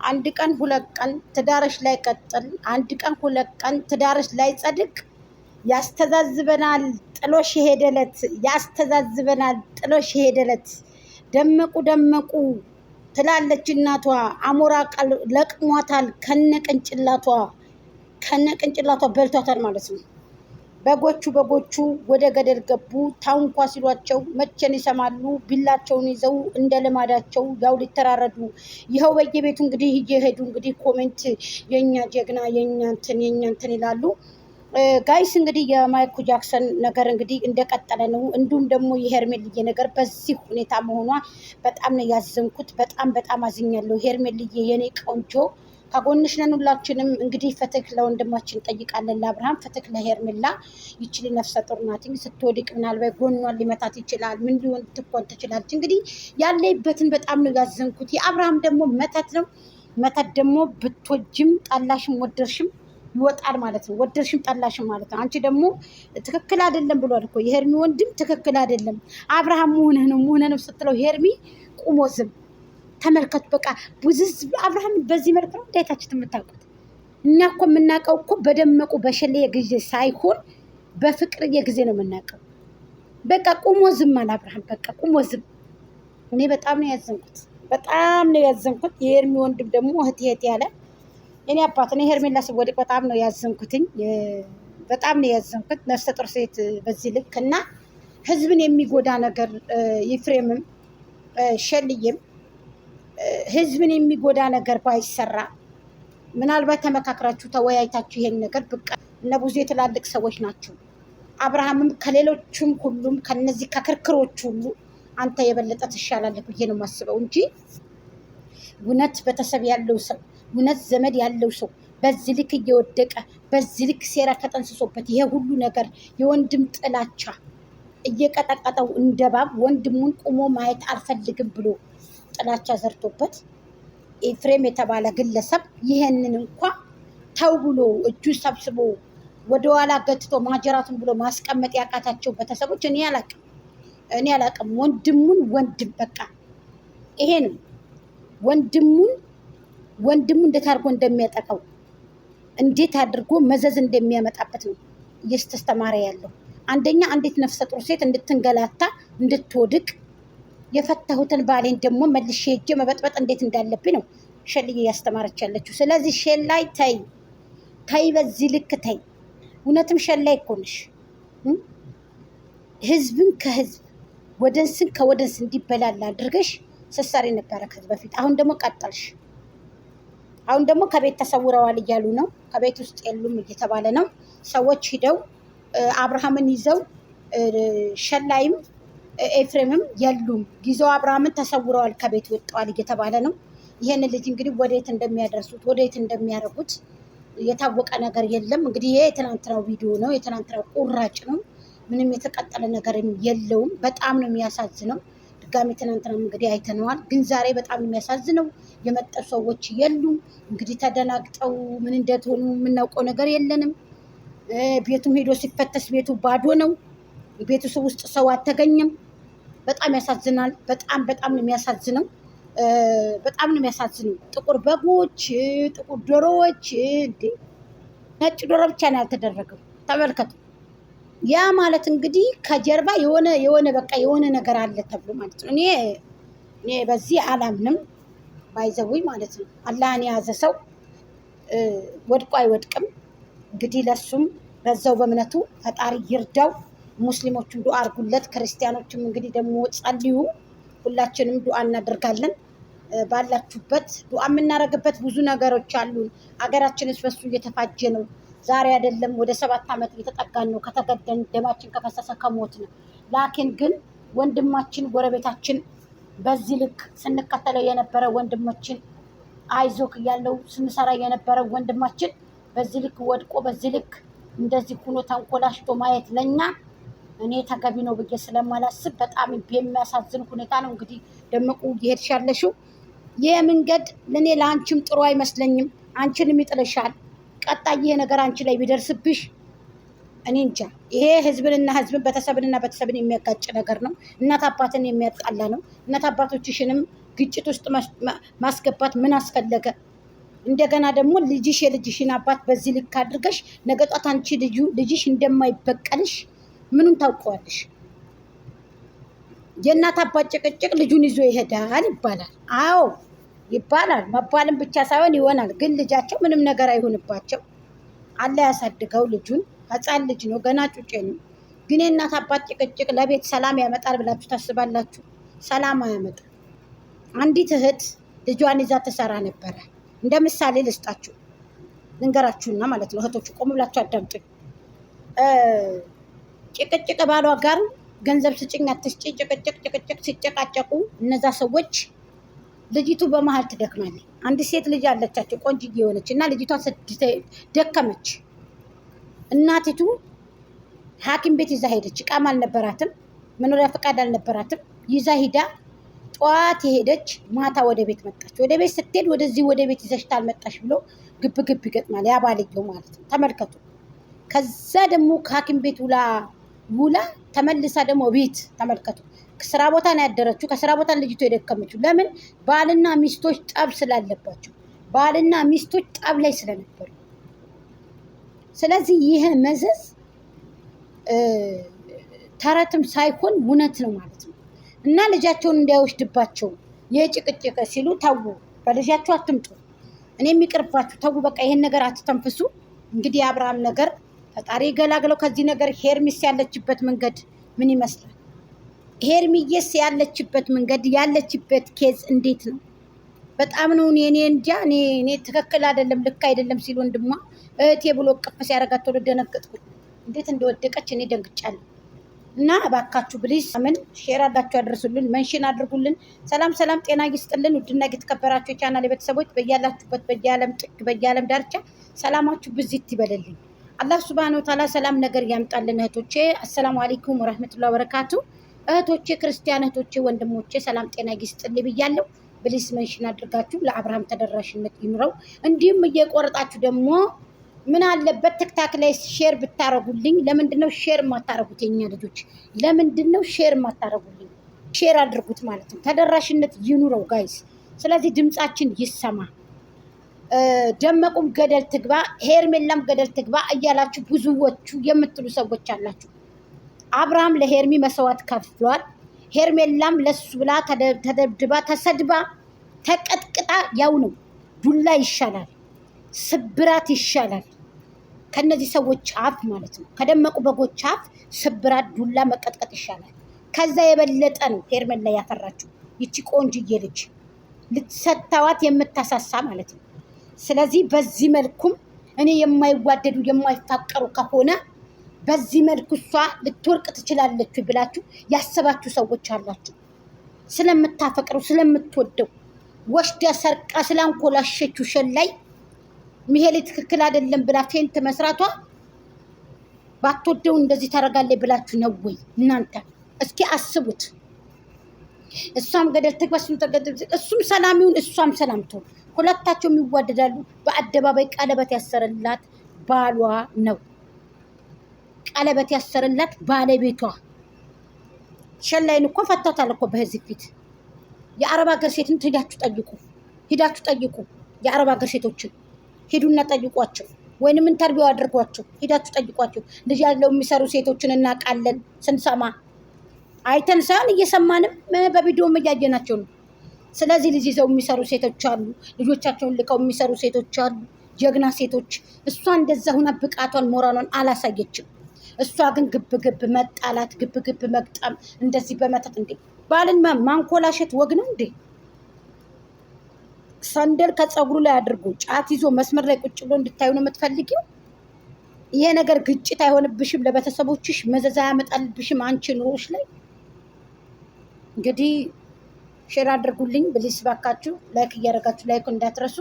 አንድ ቀን ሁለት ቀን ትዳርሽ ላይ ቀጥል፣ አንድ ቀን ሁለት ቀን ትዳርሽ ላይ ጸድቅ። ያስተዛዝበናል ጥሎሽ የሄደለት፣ ያስተዛዝበናል ጥሎሽ የሄደለት። ደመቁ ደመቁ ትላለች እናቷ፣ አሞራ ቃል ለቅሟታል ከነቅንጭላቷ፣ ከነቅንጭላቷ በልቷታል ማለት ነው። በጎቹ ወደ ገደል ገቡ። ታንኳ ሲሏቸው መቼን ይሰማሉ። ቢላቸውን ይዘው እንደ ልማዳቸው ያው ሊተራረዱ። ይኸው በየቤቱ እንግዲህ እየሄዱ እንግዲህ ኮሜንት የኛ ጀግና የኛ እንትን ይላሉ። ጋይስ እንግዲህ የማይክል ጃክሰን ነገር እንግዲህ እንደቀጠለ ነው። እንዲሁም ደግሞ የሄርሜልዬ ነገር በዚህ ሁኔታ መሆኗ በጣም ነው ያዘንኩት። በጣም አዝኛለሁ። ሄርሜልዬ የኔ ቆንጆ ከጎንሽ ነን ሁላችንም። እንግዲህ ፍትህ ለወንድማችን ጠይቃለን፣ ለአብርሃም ፍትህ ለሄርሜላ። ይችል ነፍሰ ጡር ናት። ስትወድቅ ምናልባት ጎኗን ሊመታት ይችላል። ምን ሊሆን ትኮን ትችላለች። እንግዲህ ያለይበትን በጣም ነው ያዘንኩት። የአብርሃም ደግሞ መተት ነው። መተት ደግሞ ብትወጅም ጠላሽም ወደርሽም ይወጣል ማለት ነው። ወደርሽም ጠላሽም ማለት ነው። አንቺ ደግሞ ትክክል አይደለም ብሏል እኮ የሄርሚ ወንድም ትክክል አይደለም። አብርሃም መሆንህ ነው ስትለው ሄርሚ ቁሞ ዝም ተመልከቱ። በቃ ብዙዝ አብርሃም በዚህ መልክ ነው እንዳይታችሁት የምታውቁት። እኛ እኮ የምናውቀው እኮ በደመቁ በሸሌ ጊዜ ሳይሆን በፍቅር ጊዜ ነው የምናውቀው። በቃ ቁሞ ዝም አለ አብርሃም። በቃ ቁሞ ዝም። እኔ በጣም ነው ያዘንኩት፣ በጣም ነው ያዘንኩት። የሄርሚ ወንድም ደግሞ እህት ያለ እኔ አባት ነው። ሄርሜላ ስወድቅ በጣም ነው ያዘንኩትኝ፣ በጣም ነው ያዘንኩት። ነፍሰ ጡር ሴት በዚህ ልክ እና ህዝብን የሚጎዳ ነገር ይፍሬምም ሸልዬም ህዝብን የሚጎዳ ነገር ባይሰራ ምናልባት ተመካክራችሁ ተወያይታችሁ ይሄን ነገር በቃ እነ ብዙ ትላልቅ ሰዎች ናቸው። አብርሃምም ከሌሎቹም ሁሉም ከነዚህ ከክርክሮች ሁሉ አንተ የበለጠ ትሻላለህ ብዬ ነው የማስበው እንጂ እውነት ቤተሰብ ያለው ሰው እውነት ዘመድ ያለው ሰው በዚህ ልክ እየወደቀ በዚህ ልክ ሴራ ተጠንስሶበት ይሄ ሁሉ ነገር የወንድም ጥላቻ እየቀጠቀጠው እንደባብ ወንድሙን ቁሞ ማየት አልፈልግም ብሎ ጥላቻ ዘርቶበት ኤፍሬም የተባለ ግለሰብ ይሄንን እንኳ ተው ብሎ እጁ ሰብስቦ ወደኋላ ገትቶ ማጀራቱን ብሎ ማስቀመጥ ያቃታቸው ቤተሰቦች እኔ አላቅም። ወንድሙን ወንድም በቃ ይሄ ነው ወንድሙ እንዴት አድርጎ እንደሚያጠቃው እንዴት አድርጎ መዘዝ እንደሚያመጣበት ነው እየስተስተማረ ያለው። አንደኛ አንዲት ነፍሰ ጡር ሴት እንድትንገላታ እንድትወድቅ የፈታሁትን ባሌን ደግሞ መልሼ ሄጄ መበጥበጥ እንዴት እንዳለብኝ ነው ሸልዬ እያስተማረች ያለችው። ስለዚህ ሸላይ ተይ፣ በዚህ ልክ ተይ። እውነትም ሸላይ እኮ ነሽ። ህዝብን ከህዝብ ወደንስን ከወደንስ እንዲበላል አድርገሽ ስትሰሪ ነበረ ከዚህ በፊት። አሁን ደግሞ ቀጠልሽ። አሁን ደግሞ ከቤት ተሰውረዋል እያሉ ነው። ከቤት ውስጥ የሉም እየተባለ ነው። ሰዎች ሂደው አብርሃምን ይዘው ሸላይም ኤፍሬምም የሉም ይዘው አብርሃምን ተሰውረዋል፣ ከቤት ወጥተዋል እየተባለ ነው። ይሄን ልጅ እንግዲህ ወዴት እንደሚያደርሱት ወዴት እንደሚያደርጉት የታወቀ ነገር የለም። እንግዲህ ይሄ የትናንትናው ቪዲዮ ነው፣ የትናንትናው ቁራጭ ነው። ምንም የተቀጠለ ነገርም የለውም። በጣም ነው የሚያሳዝነው። ድጋሚ ትናንትናም እንግዲህ አይተነዋል። ግን ዛሬ በጣም የሚያሳዝነው የመጡ ሰዎች የሉም። እንግዲህ ተደናግጠው ምን እንደሆኑ የምናውቀው ነገር የለንም። ቤቱም ሄዶ ሲፈተሽ ቤቱ ባዶ ነው። ቤቱ ውስጥ ሰው አልተገኘም። በጣም ያሳዝናል። በጣም ነው የሚያሳዝነው። በጣም ነው የሚያሳዝነው። ጥቁር በጎች፣ ጥቁር ዶሮዎች፣ ነጭ ዶሮ ብቻ ነው ያልተደረገው። ተመልከቱ። ያ ማለት እንግዲህ ከጀርባ የሆነ በቃ የሆነ ነገር አለ ተብሎ ማለት ነው። እኔ በዚህ አላምንም ባይዘዊ ማለት ነው። አላህን የያዘ ሰው ወድቆ አይወድቅም። እንግዲህ ለሱም በዛው በእምነቱ ፈጣሪ ይርዳው። ሙስሊሞቹም ዱአ አድርጉለት፣ ክርስቲያኖችም እንግዲህ ደግሞ ጸልዩ። ሁላችንም ዱአ እናደርጋለን። ባላችሁበት ዱአ የምናደርግበት ብዙ ነገሮች አሉ። አገራችንስ በሱ እየተፋጀ ነው። ዛሬ አይደለም ወደ 7 ዓመት እየተጠጋን ነው። ከተገደን ደማችን ከፈሰሰ ከሞት ነው። ላኪን ግን ወንድማችን ጎረቤታችን በዚህ ልክ ስንከተለው የነበረ ወንድማችን አይዞክ ያለው ስንሰራ የነበረ ወንድማችን በዚህ ልክ ወድቆ በዚህ ልክ እንደዚህ ሆኖ ተንኮላሽቶ ማየት ለኛ እኔ ተገቢ ነው ብዬ ስለማላስብ በጣም የሚያሳዝን ሁኔታ ነው። እንግዲህ ደመቁ እየሄድሽ ያለሽው ይሄ መንገድ ለኔ ለአንቺም ጥሩ አይመስለኝም። አንቺንም ይጥልሻል። ቀጣይ ይሄ ነገር አንቺ ላይ ቢደርስብሽ እኔ እንጃ። ይሄ ህዝብንና ህዝብን ቤተሰብን የሚያጋጭ ነገር ነው። እናት አባትን የሚያጣላ ነው። እናት አባቶችሽንም ግጭት ውስጥ ማስገባት ምን አስፈለገ? እንደገና ደግሞ ልጅሽ የልጅሽን አባት በዚህ ልክ አድርገሽ ነገ ጧት አንቺ ልጅሽ እንደማይበቀልሽ ምኑን ታውቀዋለሽ? የእናት አባት ጭቅጭቅ ልጁን ይዞ ይሄዳል ይባላል። አዎ ይባላል። መባልም ብቻ ሳይሆን ይሆናል። ግን ልጃቸው ምንም ነገር አይሆንባቸው። አለ ያሳድገው ልጁን። ህፃን ልጅ ነው፣ ገና ጩጬ ነው። ግን የእናት አባት ጭቅጭቅ ለቤት ሰላም ያመጣል ብላችሁ ታስባላችሁ? ሰላም አያመጣም። አንዲት እህት ልጇን ይዛ ትሰራ ነበረ። እንደ ምሳሌ ልስጣችሁ ልንገራችሁና ማለት ነው። እህቶቹ ቆም ብላችሁ አዳምጡኝ። ጭቅጭቅ ባሏ ጋር ገንዘብ ስጭኝ አትስጪ ጭቅጭቅ ሲጨቃጨቁ እነዛ ሰዎች ልጅቱ በመሀል ትደክማለች። አንድ ሴት ልጅ አለቻቸው ቆንጅዬ የሆነች እና ልጅቷ ደከመች። እናቲቱ ሐኪም ቤት ይዛ ሄደች። እቃም አልነበራትም፣ መኖሪያ ፈቃድ አልነበራትም። ይዛ ሂዳ ጠዋት የሄደች ማታ ወደ ቤት መጣች። ወደ ቤት ስትሄድ ወደዚህ ወደ ቤት ይዘሽ ታልመጣሽ ብሎ ግብ ይገጥማል። ያ ባልየው ማለት ነው። ተመልከቱ። ከዛ ደግሞ ከሐኪም ቤት ውላ ተመልሳ ደግሞ ቤት ተመልከቱ። ስራ ቦታ ነው ያደረችው። ከስራ ቦታ ልጅቱ የደከመችው ለምን? ባልና ሚስቶች ጠብ ስላለባቸው፣ ባልና ሚስቶች ጠብ ላይ ስለነበሩ። ስለዚህ ይህ መዘዝ ተረትም ሳይሆን እውነት ነው ማለት ነው። እና ልጃቸውን እንዳይወስድባቸው የጭቅጭቅ ሲሉ ተዉ፣ በልጃቸው አትምጡ፣ እኔ የሚቀርባችሁ ተዉ፣ በቃ ይሄን ነገር አትተንፍሱ። እንግዲህ የአብርሃም ነገር ፈጣሪ ገላግለው ከዚህ ነገር። ሄርሚስ ያለችበት መንገድ ምን ይመስላል? ሄርሚዬስ ያለችበት መንገድ ያለችበት ኬዝ እንዴት ነው? በጣም ነው እኔ እንጃ። እኔ ትክክል አይደለም ልክ አይደለም ሲሉ ወንድሟ እህቴ ብሎ ቅፍ ሲያደርጋት ተወደ ደነገጥኩኝ። እንዴት እንደወደቀች እኔ ደንግጫለሁ። እና እባካችሁ ብሊስ ምን ሼር አድርጋችሁ አድርሱልን፣ መንሽን አድርጉልን። ሰላም ጤና ይስጥልን። ውድና የተከበራችሁ የቻናል ቤተሰቦች በያላችሁበት በየዓለም ጥግ በየዓለም ዳርቻ ሰላማችሁ ብዚት ይበልልኝ። አላህ ሱብሃነሁ ወተዓላ ሰላም ነገር ያምጣልን። እህቶቼ አሰላሙ አለይኩም ወራህመቱላሂ ወበረካቱ። እህቶቼ ክርስቲያን እህቶቼ ወንድሞቼ ሰላም ጤና ይስጥልኝ ብያለሁ። ብሊስ መንሽን አድርጋችሁ ለአብርሃም ተደራሽነት ይኑረው። እንዲሁም እየቆረጣችሁ ደግሞ ምን አለበት ቲክታክ ላይ ሼር ብታረጉልኝ። ለምንድነው ሼር የማታረጉት? የኛ ልጆች ለምንድነው ሼር የማታረጉልኝ? ሼር አድርጉት ማለት ነው። ተደራሽነት ይኑረው ጋይስ። ስለዚህ ድምጻችን ይሰማ። ደመቁም ገደል ትግባ፣ ሄርሜላም ገደል ትግባ እያላችሁ ብዙዎቹ የምትሉ ሰዎች አላችሁ። አብርሃም ለሄርሚ መስዋዕት ከፍሏል። ሄርሜላም ለሱ ብላ ተደብድባ ተሰድባ ተቀጥቅጣ ያው ነው። ዱላ ይሻላል፣ ስብራት ይሻላል ከነዚህ ሰዎች አፍ ማለት ነው። ከደመቁ በጎች አፍ ስብራት፣ ዱላ፣ መቀጥቀጥ ይሻላል። ከዛ የበለጠ ነው ሄርሜላ ያፈራችው ይቺ ቆንጅዬ ልጅ ልትሰታዋት የምታሳሳ ማለት ነው። ስለዚህ በዚህ መልኩም እኔ የማይዋደዱ የማይፋቀሩ ከሆነ በዚህ መልኩ እሷ ልትወርቅ ትችላለች ብላችሁ ያሰባችሁ ሰዎች አላችሁ። ስለምታፈቅረው ስለምትወደው ወሽዳ ሰርቃ ስላንኮላሸችው ሸላይ ሚሄሊ ትክክል አይደለም ብላ ፌንት መስራቷ ባትወደው እንደዚህ ታረጋለች ብላችሁ ነው ወይ እናንተ? እስኪ አስቡት። እሷም ገደል ትግባ፣ እሱም ሰላም ይሁን እሷም ሰላም ትሁን። ሁለታቸው የሚዋደዳሉ። በአደባባይ ቀለበት ያሰረላት ባሏ ነው። ቀለበት ያሰረላት ባለቤቷ። ሸላይን እኮ ፈታታል እኮ በህዝብ ፊት። የአረብ ሀገር ሴትን ሂዳችሁ ጠይቁ። የአረብ ሀገር ሴቶችን ሂዱና ጠይቋቸው፣ ወይንም ኢንተርቪው አድርጓቸው። ሂዳችሁ ጠይቋቸው። ልጅ ያለው የሚሰሩ ሴቶችን እናውቃለን። ስንሰማ አይተን ሳይሆን እየሰማንም በቪዲዮም እያየናቸው ነው። ስለዚህ ልጅ ይዘው የሚሰሩ ሴቶች አሉ። ልጆቻቸውን ልከው የሚሰሩ ሴቶች አሉ። ጀግና ሴቶች። እሷ እንደዛ ሁና ብቃቷን ሞራሏን አላሳየችም። እሷ ግን ግብ መጣላት፣ ግብ መግጠም፣ እንደዚህ በመተት እንዴ! ባልን ማንኮላሸት ወግ ነው እንዴ? ሰንደል ከፀጉሩ ላይ አድርጎ ጫት ይዞ መስመር ላይ ቁጭ ብሎ እንድታዩ ነው የምትፈልጊው? ይሄ ነገር ግጭት አይሆንብሽም? ለቤተሰቦችሽ መዘዛ ያመጣልብሽም? አንቺ ኑሮሽ ላይ እንግዲህ ሼር አድርጉልኝ ብሊስ ባካችሁ። ላይክ እያደረጋችሁ ላይክ እንዳትረሱ።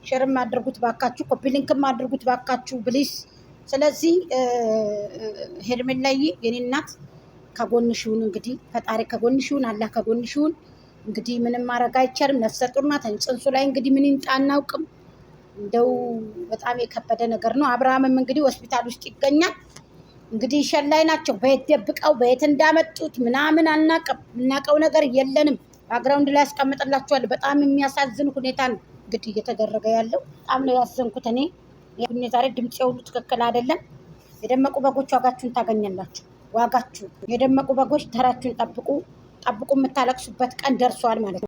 ሼርም አድርጉት ባካችሁ፣ ኮፒ ሊንክም አድርጉት ባካችሁ ብሊስ። ስለዚህ ሄርሜላዬ የኔ እናት ከጎንሽ ይሁን። እንግዲህ ፈጣሪ ከጎንሽ ይሁን፣ አላህ ከጎንሽ ይሁን። እንግዲህ ምንም ማድረግ አይቻልም። ነፍሰ ጡር ናት። ጽንሱ ላይ እንግዲህ ምን ይምጣ አናውቅም። እንደው በጣም የከበደ ነገር ነው። አብርሃምም እንግዲህ ሆስፒታል ውስጥ ይገኛል። እንግዲህ ሸላይ ናቸው። በየት ደብቀው በየት እንዳመጡት ምናምን አናውቅም። የምናውቀው ነገር የለንም። ባግራውንድ ላይ ያስቀምጥላችኋል። በጣም የሚያሳዝን ሁኔታ ነው እንግዲህ እየተደረገ ያለው በጣም ነው ያዘንኩት። እኔ ዛሬ ድምፄ ሁሉ ትክክል አይደለም። የደመቁ በጎች ዋጋችሁን ታገኛላችሁ። ዋጋችሁ የደመቁ በጎች ተራችሁን ጠብቁ። የምታለቅሱበት ቀን ደርሷል ማለት ነው።